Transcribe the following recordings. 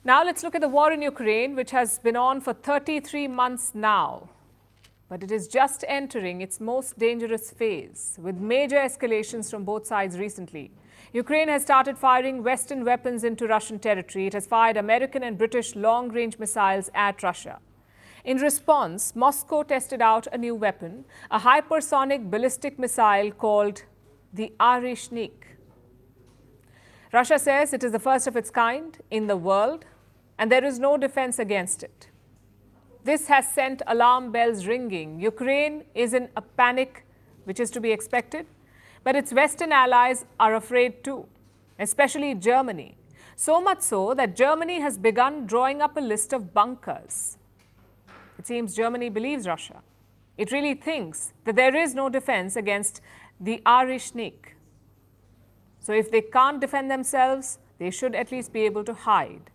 Now let's look at the war in Ukraine, which has been on for 33 months now. But it is just entering its most dangerous phase, with major escalations from both sides recently. Ukraine has started firing Western weapons into Russian territory. It has fired American and British long-range missiles at Russia. In response, Moscow tested out a new weapon, a hypersonic ballistic missile called the Oreshnik. Russia says it is the first of its kind in the world, and there is no defense against it. This has sent alarm bells ringing. Ukraine is in a panic, which is to be expected, but its Western allies are afraid too, especially Germany. So much so that Germany has begun drawing up a list of bunkers. It seems Germany believes Russia. It really thinks that there is no defense against the Oreshnik. So if they can't defend themselves, they should at least be able to hide.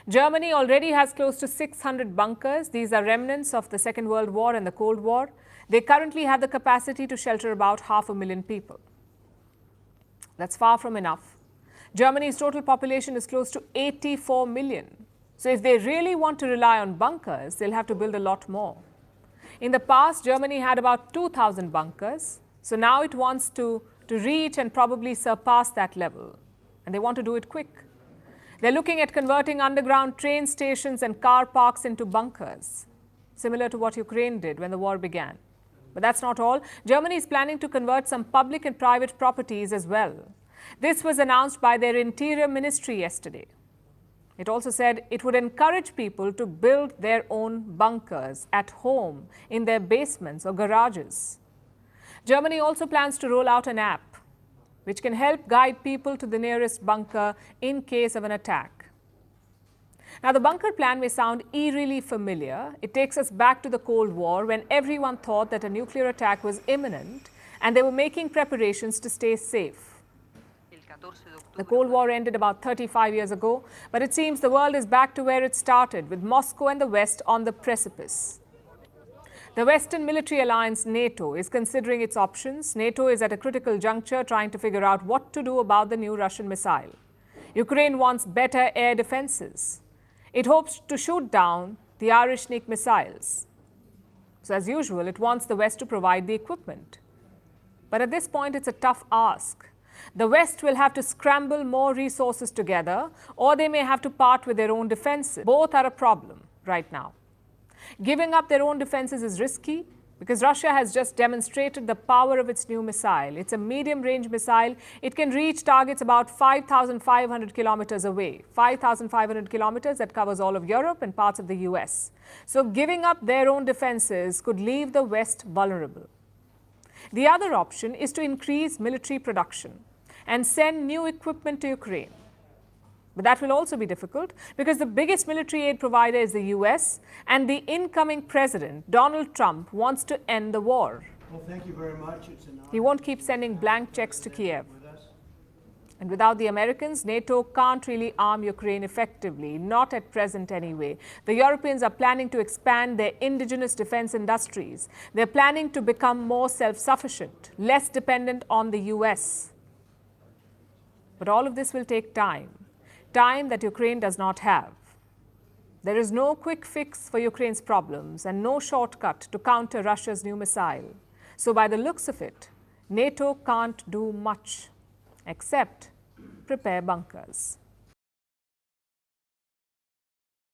Germany already has close to 600 bunkers. These are remnants of the Second World War and the Cold War. They currently have the capacity to shelter about 500,000 people. That's far from enough. Germany's total population is close to 84 million. So if they really want to rely on bunkers, they'll have to build a lot more. In the past, Germany had about 2,000 bunkers. So now it wants to reach and probably surpass that level. And they want to do it quick. They're looking at converting underground train stations and car parks into bunkers, similar to what Ukraine did when the war began. But that's not all. Germany is planning to convert some public and private properties as well. This was announced by their Interior Ministry yesterday. It also said it would encourage people to build their own bunkers at home, in their basements or garages. Germany also plans to roll out an app which can help guide people to the nearest bunker in case of an attack. Now, the bunker plan may sound eerily familiar. It takes us back to the Cold War, when everyone thought that a nuclear attack was imminent and they were making preparations to stay safe. The Cold War ended about 35 years ago, but it seems the world is back to where it started, with Moscow and the West on the precipice. The Western military alliance NATO is considering its options. NATO is at a critical juncture, trying to figure out what to do about the new Russian missile. Ukraine wants better air defenses. It hopes to shoot down the Oreshnik missiles. So as usual, it wants the West to provide the equipment. But at this point, it's a tough ask. The West will have to scramble more resources together, or they may have to part with their own defenses. Both are a problem right now. Giving up their own defenses is risky because Russia has just demonstrated the power of its new missile. It's a medium-range missile. It can reach targets about 5,500 kilometers away. 5,500 kilometers, that covers all of Europe and parts of the US. So giving up their own defenses could leave the West vulnerable. The other option is to increase military production and send new equipment to Ukraine. But that will also be difficult because the biggest military aid provider is the US, and the incoming president, Donald Trump, wants to end the war. Well, thank you very much. It's an honor. He won't keep sending blank checks to Kiev. And without the Americans, NATO can't really arm Ukraine effectively, not at present anyway. The Europeans are planning to expand their indigenous defense industries. They're planning to become more self-sufficient, less dependent on the US. But all of this will take time. Time that Ukraine does not have. There is no quick fix for Ukraine's problems and no shortcut to counter Russia's new missile. So by the looks of it, NATO can't do much except prepare bunkers.